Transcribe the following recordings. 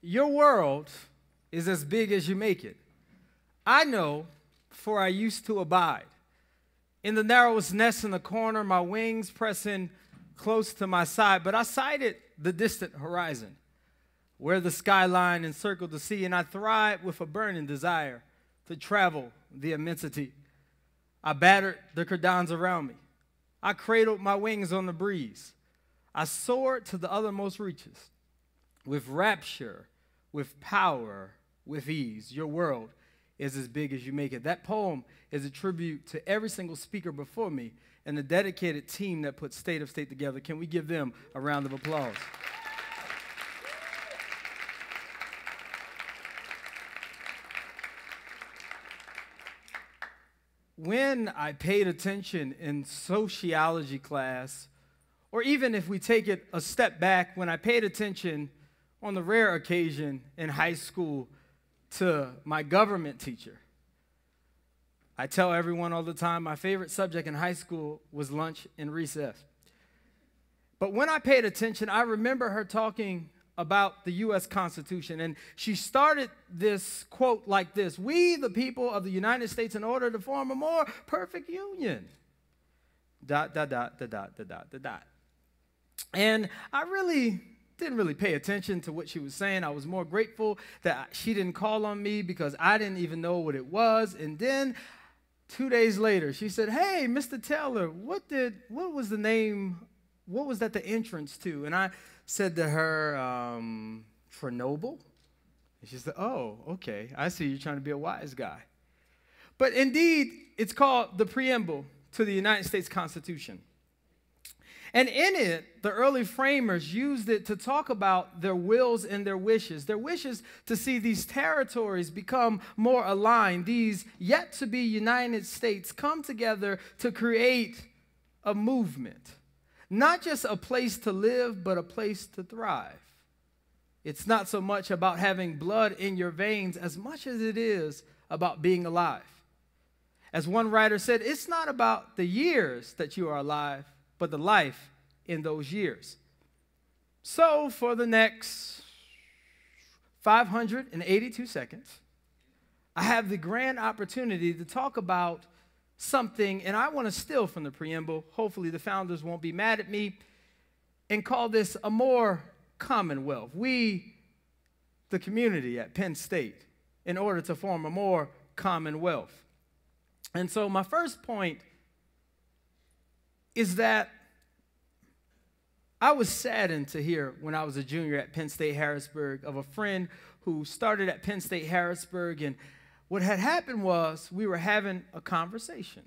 Your world is as big as you make it. I know, for I used to abide. In the narrowest nest in the corner, my wings pressing close to my side, but I sighted the distant horizon, where the skyline encircled the sea, and I thrived with a burning desire to travel the immensity. I battered the cordons around me. I cradled my wings on the breeze. I soared to the uttermost reaches with rapture, with power, with ease. Your world is as big as you make it. That poem is a tribute to every single speaker before me and the dedicated team that put State of State together. Can we give them a round of applause? When I paid attention in sociology class, or even if we take it a step back, when I paid attention on the rare occasion in high school to my government teacher, I tell everyone all the time my favorite subject in high school was lunch and recess. But when I paid attention, I remember her talking about the U.S. Constitution, and she started this quote like this: "We, the people of the United States, in order to form a more perfect union." ... And I didn't really pay attention to what she was saying. I was more grateful that she didn't call on me because I didn't even know what it was. And then 2 days later, she said, "Hey, Mr. Taylor, what was the name? What was that the entrance to?" And I said to her, Chernobyl. And she said, "Oh, okay. I see you're trying to be a wise guy." But indeed, it's called the preamble to the United States Constitution. And in it, the early framers used it to talk about their wills and their wishes to see these territories become more aligned, these yet-to-be United States come together to create a movement. Not just a place to live, but a place to thrive. It's not so much about having blood in your veins as much as it is about being alive. As one writer said, it's not about the years that you are alive, but the life in those years. So for the next 582 seconds, I have the grand opportunity to talk about something, and I want to steal from the preamble. Hopefully the founders won't be mad at me, and call this a more commonwealth. We, the community at Penn State, in order to form a more commonwealth. And so my first point is that I was saddened to hear when I was a junior at Penn State Harrisburg of a friend who started at Penn State Harrisburg, and what had happened was we were having a conversation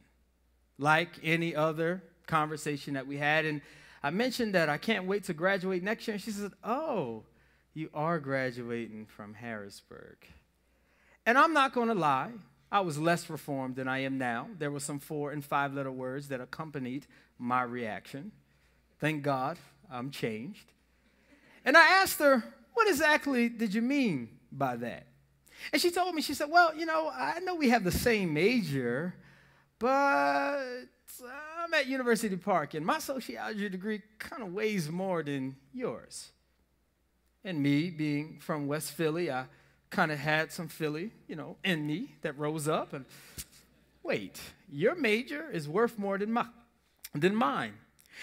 like any other conversation that we had, and I mentioned that I can't wait to graduate next year, and she said, "Oh, you are graduating from Harrisburg." And I'm not going to lie, I was less reformed than I am now. There were some 4- and 5-letter words that accompanied my reaction. Thank God I'm changed. And I asked her, "What exactly did you mean by that?" And she told me, she said, "Well, I know we have the same major, but I'm at University Park, and my sociology degree kind of weighs more than yours." And me, being from West Philly, I kind of had some Philly, in me that rose up. And wait, your major is worth more than mine.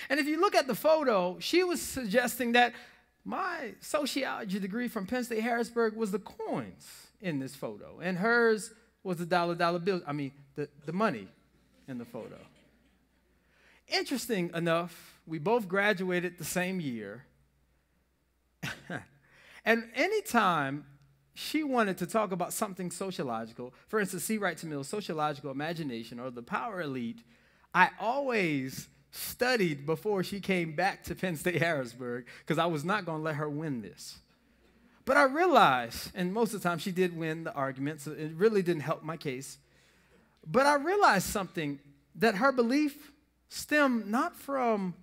And if you look at the photo, she was suggesting that my sociology degree from Penn State Harrisburg was the coins in this photo, and hers was the dollar bill. I mean, the money in the photo. Interesting enough, we both graduated the same year. And anytime she wanted to talk about something sociological, for instance, C. Wright Mill's sociological imagination or the power elite, I always studied before she came back to Penn State Harrisburg because I was not going to let her win this. But I realized, and most of the time she did win the argument, so it really didn't help my case. But I realized something, that her belief stemmed not from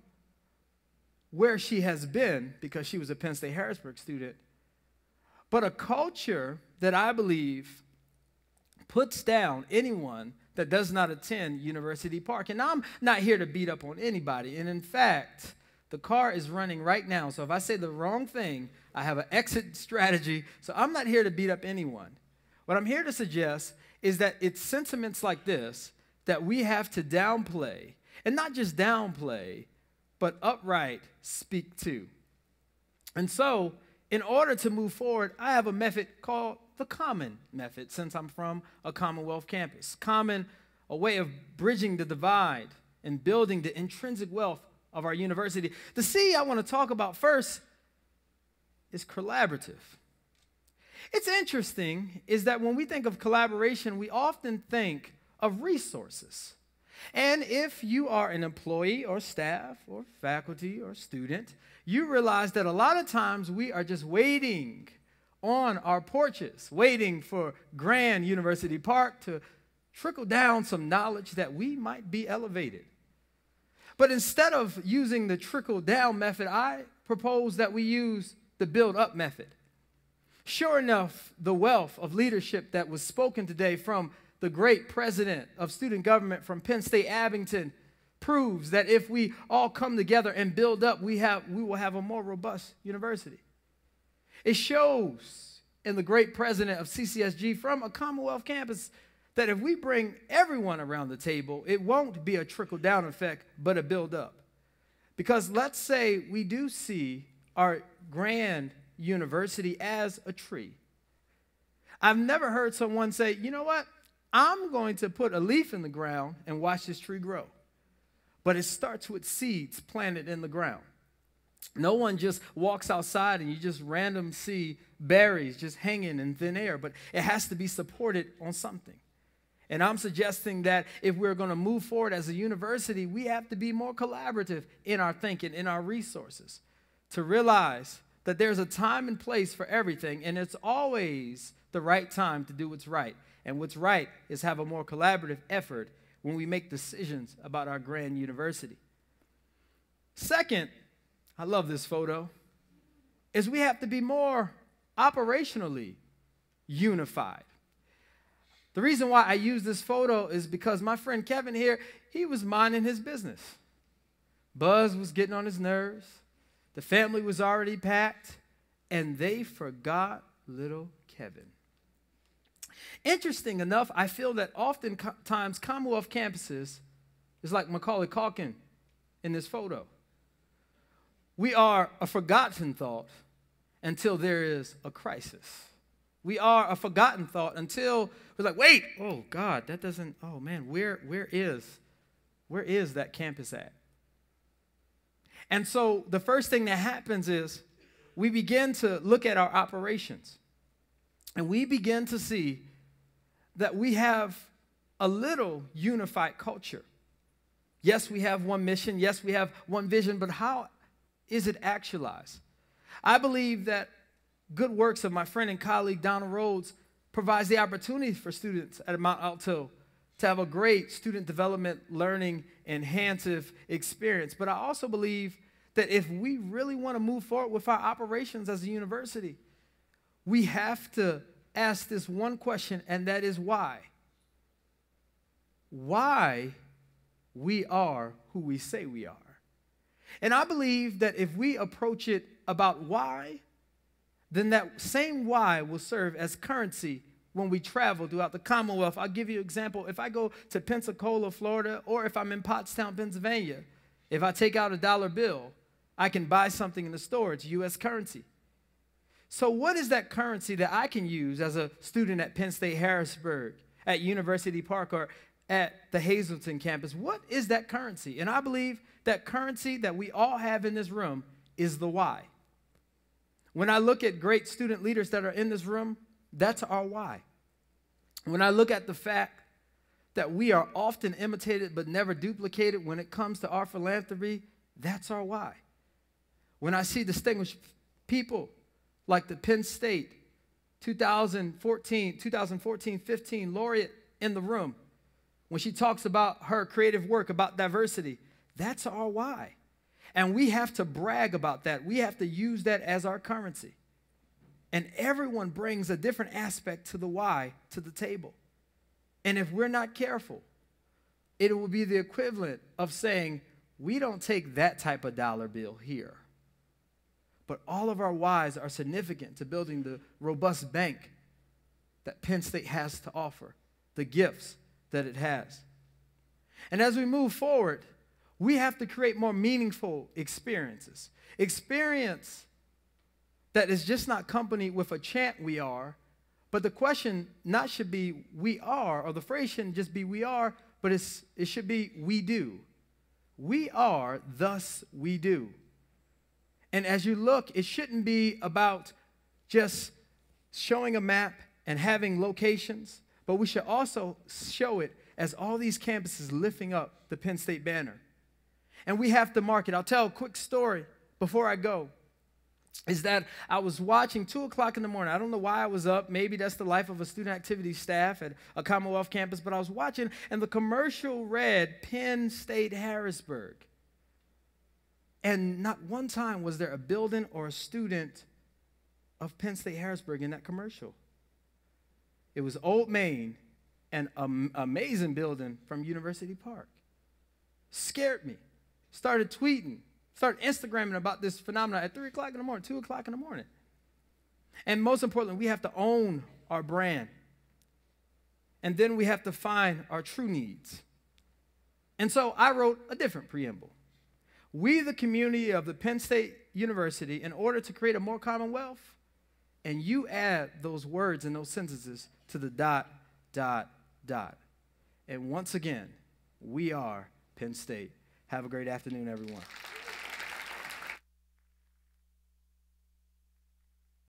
where she has been, because she was a Penn State Harrisburg student, but a culture that I believe puts down anyone that does not attend University Park. And I'm not here to beat up on anybody. And in fact, The car is running right now. So if I say the wrong thing, I have an exit strategy. So I'm not here to beat up anyone. What I'm here to suggest is that it's sentiments like this that we have to downplay, and not just downplay, but upright speak to. And so, in order to move forward, I have a method called the common method, since I'm from a Commonwealth campus. Common, a way of bridging the divide and building the intrinsic wealth of our university. The C I want to talk about first is collaborative. It's interesting is that when we think of collaboration, we often think of resources. And if you are an employee or staff or faculty or student, you realize that a lot of times we are just waiting on our porches, waiting for Grand University Park to trickle down some knowledge that we might be elevated. But instead of using the trickle-down method, I propose that we use the build-up method. Sure enough, the wealth of leadership that was spoken today from the great president of student government from Penn State Abington proves that if we all come together and build up, we will have a more robust university. It shows in the great president of CCSG from a Commonwealth campus that if we bring everyone around the table, it won't be a trickle-down effect, but a build-up. Because let's say we do see our grand university as a tree. I've never heard someone say, you know what? I'm going to put a leaf in the ground and watch this tree grow. But it starts with seeds planted in the ground. No one just walks outside and you just random see berries just hanging in thin air, but it has to be supported on something. And I'm suggesting that if we're going to move forward as a university, we have to be more collaborative in our thinking, in our resources, to realize that there's a time and place for everything, and it's always the right time to do what's right. And what's right is have a more collaborative effort when we make decisions about our grand university. Second, I love this photo, is we have to be more operationally unified. The reason why I use this photo is because my friend Kevin here, he was minding his business. Buzz was getting on his nerves. The family was already packed, and they forgot little Kevin. Interesting enough, I feel that oftentimes Commonwealth campuses is like Macaulay Culkin in this photo. We are a forgotten thought until there is a crisis. We are a forgotten thought until we're like, wait, oh God, that doesn't, oh man, where is that campus at? And so the first thing that happens is we begin to look at our operations, and we begin to see that we have a little unified culture. Yes, we have one mission. Yes, we have one vision, but how is it actualized? I believe that good works of my friend and colleague Donald Rhodes provides the opportunity for students at Mount Alto to have a great student development, learning, enhancing experience. But I also believe that if we really want to move forward with our operations as a university, we have to ask this one question, and that is why. Why we are who we say we are. And I believe that if we approach it about why, then that same why will serve as currency when we travel throughout the Commonwealth. I'll give you an example. If I go to Pensacola, Florida, or if I'm in Pottstown, Pennsylvania, if I take out a dollar bill, I can buy something in the store. It's U.S. currency. So what is that currency that I can use as a student at Penn State Harrisburg, at University Park, or at the Hazleton campus? What is that currency? And I believe that currency that we all have in this room is the why. When I look at great student leaders that are in this room, that's our why. When I look at the fact that we are often imitated but never duplicated when it comes to our philanthropy, that's our why. When I see distinguished people like the Penn State 2014-15 laureate in the room, when she talks about her creative work, about diversity, that's our why. And we have to brag about that. We have to use that as our currency. And everyone brings a different aspect to the why to the table. And if we're not careful, it will be the equivalent of saying, we don't take that type of dollar bill here. But all of our whys are significant to building the robust bank that Penn State has to offer, the gifts that it has. And as we move forward, we have to create more meaningful experiences. Experience that is just not accompanied with a chant, "we are," but the question not should be "we are," or the phrase shouldn't just be "we are," but it should be "we do." We are, thus we do. And as you look, it shouldn't be about just showing a map and having locations, but we should also show it as all these campuses lifting up the Penn State banner. And we have to market. I'll tell a quick story before I go, is that I was watching 2 o'clock in the morning. I don't know why I was up. Maybe that's the life of a student activities staff at a Commonwealth campus, but I was watching, and the commercial read Penn State Harrisburg. And not one time was there a building or a student of Penn State Harrisburg in that commercial. It was Old Main, an amazing building from University Park. Scared me. Started tweeting, started Instagramming about this phenomenon at 3 o'clock in the morning, 2 o'clock in the morning. And most importantly, we have to own our brand. And then we have to find our true needs. And so I wrote a different preamble. We, the community of the Penn State University, in order to create a more commonwealth, and you add those words and those sentences to the ... And once again, we are Penn State. Have a great afternoon, everyone.